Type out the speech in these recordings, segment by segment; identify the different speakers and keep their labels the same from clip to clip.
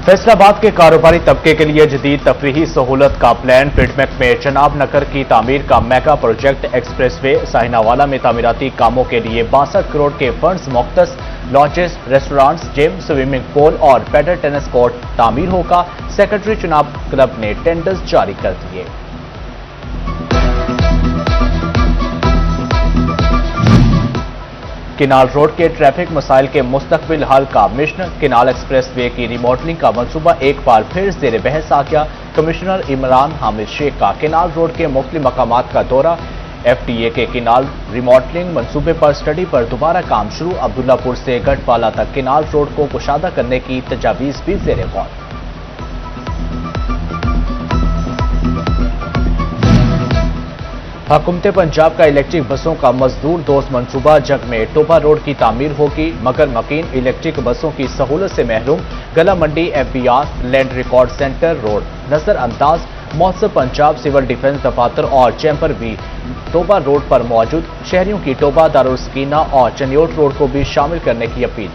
Speaker 1: फैसलाबाद के कारोबारी तबके के लिए जदीद तफरीही सहूलत का प्लान। फिटमेक में चनाब नगर की तामीर का मेगा प्रोजेक्ट एक्सप्रेसवे साहिनावाला में तामीराती कामों के लिए 62 करोड़ के फंड्स मुख्तस। Launches, restaurants, gym, swimming pool और पैडल टेनिस कोर्ट तामीर होगा। सेक्रेटरी चनाब क्लब ने टेंडर्स जारी कर दिए। किनाल रोड के ट्रैफिक मसाइल के मुस्तकबिल हल का मिशन। किनाल एक्सप्रेस वे की रिमॉडलिंग का मंसूबा एक बार फिर ज़ेर बहस आ गया। कमिश्नर इमरान हामिद शेख का किनाल रोड के मुख्तलिफ मकामात का दौरा। FTA के किनाल रिमॉडलिंग मंसूबे पर स्टडी पर दोबारा काम शुरू। अब्दुल्लापुर से गढ़पाला तक किनाल रोड को कुशादा करने की तजावीज़ भी ज़ेर गौर। हुकूमत पंजाब का इलेक्ट्रिक बसों का मजदूर दोस्त मंसूबा। जग में टोबा रोड की तामीर होगी मगर मकीन इलेक्ट्रिक बसों की सहूलत से महरूम। गला मंडी FBR land record centre road नजरअंदाज। मौसम पंजाब सिविल डिफेंस दफातर और चैम्बर भी टोबा रोड पर मौजूद। शहरियों की टोबा, दारुल सकीना और चनियोट रोड को भी शामिल करने की अपील।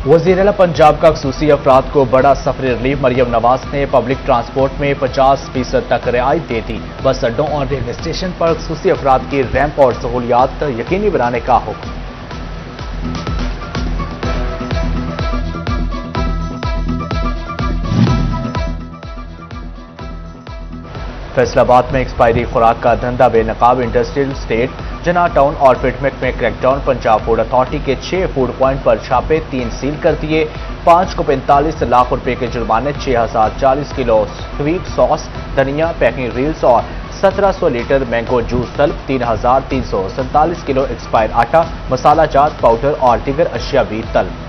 Speaker 1: वज़ीर-ए-आला पंजाब का खसूसी अफराद को बड़ा सफरी रिलीफ। मरियम नवाज ने पब्लिक ट्रांसपोर्ट में 50% तक रियायत दे दी। बस अड्डों और रेलवे स्टेशन पर खसूसी अफराद की रैंप और सहूलियात यकीनी बनाने का हुक्म। फैसलाबाद में एक्सपायरी खुराक का धंधा बेनकाब। इंडस्ट्रियल स्टेट, जना टाउन और फिटमेक में क्रैकडाउन। पंजाब फूड अथॉरिटी के 6 फूड पॉइंट पर छापे, 3 सील कर दिए। 5 को 45 लाख रुपए के जुर्माने। 6040 किलो स्वीट सॉस, धनिया, पैकिंग रील्स और 1700 लीटर मैंगो जूस तलब। 3347 किलो एक्सपायर आटा, मसाला जात पाउडर और दीगर अशिया भी तलब।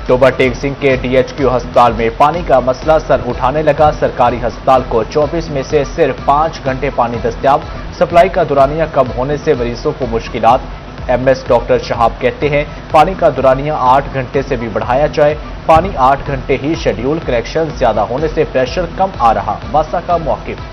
Speaker 1: टोबा टेक सिंह के DHQ अस्पताल में पानी का मसला सर उठाने लगा। सरकारी अस्पताल को 24 में से सिर्फ 5 घंटे पानी दस्तयाब। सप्लाई का दुरानिया कम होने से मरीजों को मुश्किलात। MS डॉक्टर शहाब कहते हैं पानी का दुरानिया 8 घंटे से भी बढ़ाया जाए। पानी 8 घंटे ही शेड्यूल। कनेक्शन ज्यादा होने से प्रेशर कम आ रहा। वासा का मौक़िफ़।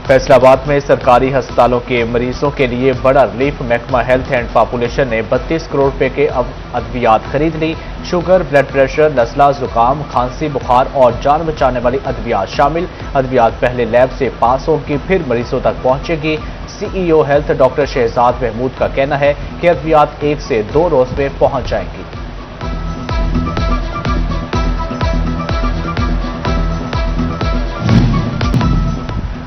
Speaker 1: फैसलाबाद में सरकारी अस्पतालों के मरीजों के लिए बड़ा रिलीफ। महकमा हेल्थ एंड पॉपुलेशन ने 32 करोड़ रुपए के अद्वियात खरीद ली। शुगर, ब्लड प्रेशर, नज़ला, जुकाम, खांसी, बुखार और जान बचाने वाली अद्वियात शामिल। अद्वियात पहले लैब से पास होगी फिर मरीजों तक पहुंचेगी। CEO health doctor Shahzad Mahmood का कहना है कि अद्वियात 1 से 2 रोज में पहुंच जाएंगी।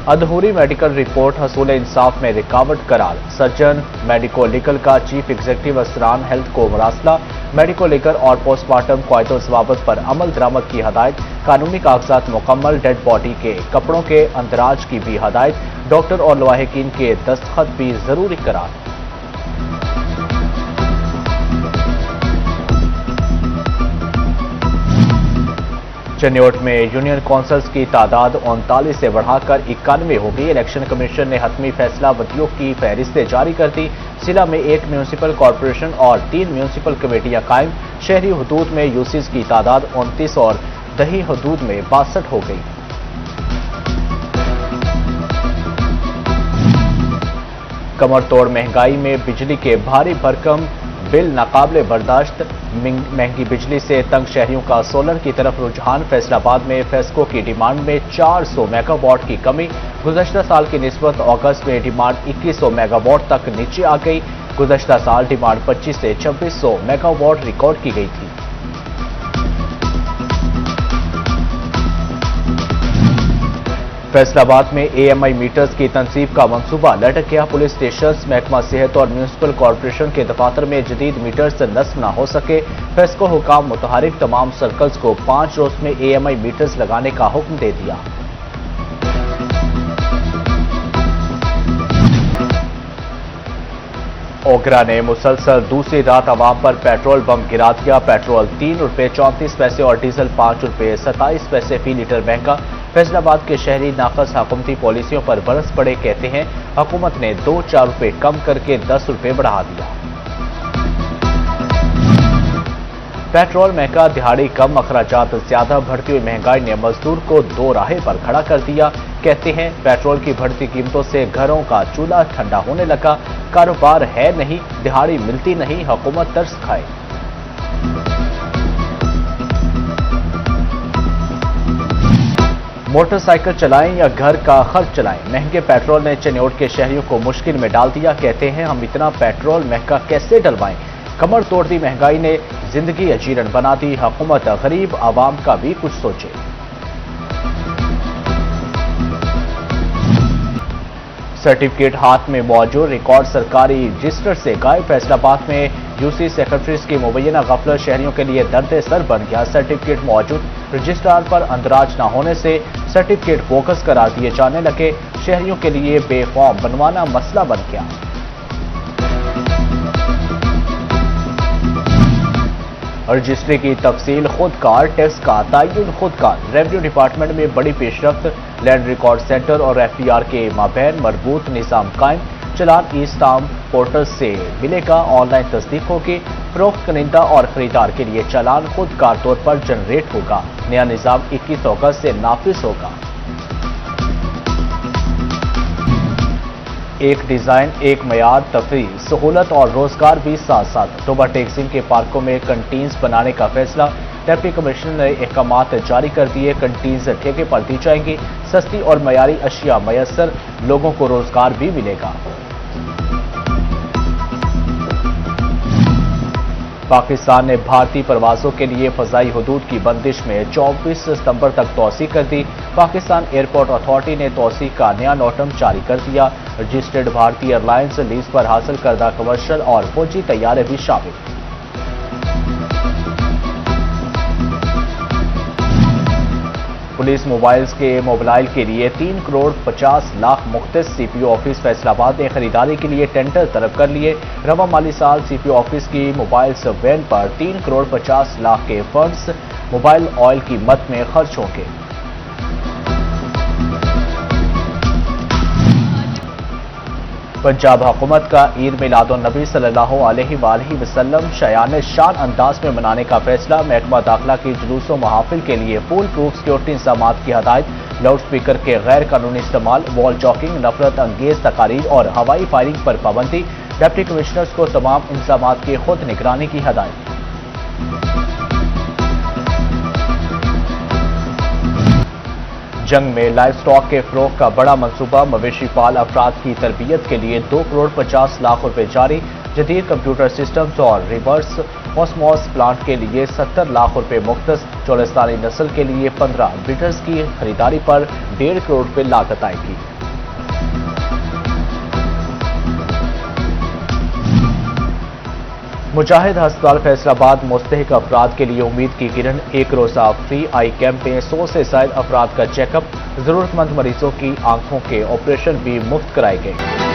Speaker 1: अधूरी मेडिकल रिपोर्ट हसूल इंसाफ में रुकावट करार। सर्जन मेडिको लीगल का चीफ एग्जीक्यूटिव असरान हेल्थ को मरासला। मेडिको लीगल और पोस्टमार्टम कायदो ज़वाबित पर अमल दरामद की हदायत। कानूनी कागजात मुकम्मल। डेड बॉडी के कपड़ों के अंदराज की भी हदायत। डॉक्टर और लवाहिकीन के दस्तखत भी जरूरी करार। चनियोट में यूनियन काउंसिल्स की तादाद 39 से बढ़ाकर 91 हो गई। इलेक्शन कमीशन ने हतमी फैसला बदियों की फहरिस्तें जारी कर दी। जिला में 1 म्यूनिसिपल कॉरपोरेशन और 3 म्यूनिसिपल कमेटियां कायम। शहरी हदूद में यूसीज की तादाद 29 और दही हदूद में 62 हो गई। कमर तोड़ महंगाई में बिजली के भारी भरकम बिल नाकाबिले बर्दाश्त। महंगी बिजली से तंग शहरियों का सोलर की तरफ रुझान। फैसलाबाद में फेस्को की डिमांड में 400 मेगावाट की कमी। गुज़श्ता साल की निस्बत अगस्त में डिमांड 2100 मेगावाट तक नीचे आ गई। गुज़श्ता साल डिमांड 25 से 2600 मेगावाट रिकॉर्ड की गई थी। फैसलाबाद में AMI मीटर्स की तनसीब का मंसूबा लटक गया। पुलिस स्टेशन, महकमा सेहत और म्यूनिसिपल कॉरपोरेशन के दफातर में जदीद मीटर्स नस्ब न हो सके। फेस्को हुकाम मुतहरिक तमाम सर्कल्स को 5 रोज में AMI मीटर्स लगाने का हुक्म दे दिया। ओगरा ने मुसलसल दूसरी रात अवाम पर पेट्रोल बम गिरा दिया। पेट्रोल 3 रुपये 34 पैसे और डीजल 5 रुपये 27 पैसे फी लीटर महंगा। फैसलाबाद के शहरी नाकस हुकूमती पॉलिसियों पर बरस पड़े। कहते हैं हुकूमत ने 2-4 रुपये कम करके 10 रुपये बढ़ा दिया। पेट्रोल महंगा, दिहाड़ी कम, अखराजात ज्यादा, बढ़ती हुई महंगाई ने मजदूर को दो राहे पर खड़ा कर दिया। कहते हैं पेट्रोल की बढ़ती कीमतों से घरों का चूल्हा ठंडा होने लगा, कारोबार है नहीं, दिहाड़ी मिलती नहीं, हुकूमत तरस खाए। मोटरसाइकिल चलाएं या घर का खर्च चलाएं, महंगे पेट्रोल ने चिन्नौट के शहरियों को मुश्किल में डाल दिया। कहते हैं हम इतना पेट्रोल महंगा कैसे डलवाएं, कमर तोड़ दी महंगाई ने जिंदगी अजीरन बना दी, हुकूमत गरीब आवाम का भी कुछ सोचे। सर्टिफिकेट हाथ में मौजूद, रिकॉर्ड सरकारी रजिस्टर से गायब। फैसलाबाद में यूसी सेक्रेटरीज की मुबैना गफलत शहरियों के लिए दर्द सर बन गया। सर्टिफिकेट मौजूद, रजिस्ट्रार पर अंदराज न होने से सर्टिफिकेट बोगस करार दिए जाने लगे। शहरियों के लिए बेफॉर्म बनवाना मसला बन गया। रजिस्ट्री की तफसील खुदकार, टैक्स का तयन खुदकार। रेवेन्यू डिपार्टमेंट में बड़ी पेशरफ्त, लैंड रिकॉर्ड सेंटर और एफटीआर के माबैन मरबूत निज़ाम कायम। चलान ई स्टाम्प पोर्टल से मिलेगा, ऑनलाइन तस्दीक होगी। फरोख्त कनिंदा और खरीदार के लिए चालान खुदकार तौर पर जनरेट होगा। नया निज़ाम 21 अगस्त से नाफिज होगा। एक डिजाइन, एक मयार, तफरीह, सहूलत और रोजगार भी साथ साथ। टोबा टेक्सिम के पार्कों में कंटीन्स बनाने का फैसला। डिप्टी कमिश्नर ने अहकामात जारी कर दिए। कंटीन्स ठेके पर दी जाएंगी। सस्ती और मयारी अशिया मयसर, लोगों को रोजगार भी मिलेगा। पाकिस्तान ने भारतीय परवाजों के लिए फजाई हदूद की बंदिश में 24 सितंबर तक तोसी कर दी। पाकिस्तान एयरपोर्ट अथॉरिटी ने तोसी का नया नोटम जारी कर दिया। रजिस्टर्ड भारतीय एयरलाइंस लीज पर हासिल करदा कमर्शियल और फौजी तैयारे भी शामिल। पुलिस मोबाइल्स के मोबाइल के लिए 3 करोड़ 50 लाख मुख्तस। सीपीओ ऑफिस फैसलाबाद ने खरीदारी के लिए टेंडर तलब कर लिए। रवा माली साल सीपीओ ऑफिस की मोबाइल्स वैन पर 3 करोड़ 50 लाख के फंड्स मोबाइल ऑयल कीमत में खर्च होंगे। पंजाब हुकूमत का ईद मिलादुन्नबी सल्लल्लाहु अलैहि वसल्लम शयान शान अंदाज में मनाने का फैसला। महकमा दाखिला की जुलूसों महाफिल के लिए फुल प्रूफ सिक्योरिटी इंतजामात की हदायत। लाउड स्पीकर के गैर कानूनी इस्तेमाल, वॉल चॉकिंग, नफरत अंगेज तकारीर और हवाई फायरिंग पर पाबंदी। डिप्टी कमिश्नर्स को तमाम इंतजामात की खुद निगरानी की हदायत। जंग में लाइव स्टॉक के फरोग का बड़ा मंसूबा। मवेशी पाल अफराद की तरबियत के लिए 2 करोड़ 50 लाख रुपए जारी। जदीद कंप्यूटर सिस्टम्स और रिवर्स ऑस्मॉस प्लांट के लिए 70 लाख रुपए मुख्तस। चोलिस्तानी नस्ल के लिए 15 ब्रीडर्स की खरीदारी पर 1.5 करोड़ रुपए लागत आएगी। मुजाहिद अस्पताल फैसलाबाद मुस्तहिक अफराद के लिए उम्मीद की किरण। 1 रोजा फ्री आई कैंप में 100 से ज्यादा अफराद का चेकअप। जरूरतमंद मरीजों की आंखों के ऑपरेशन भी मुफ्त कराए गए।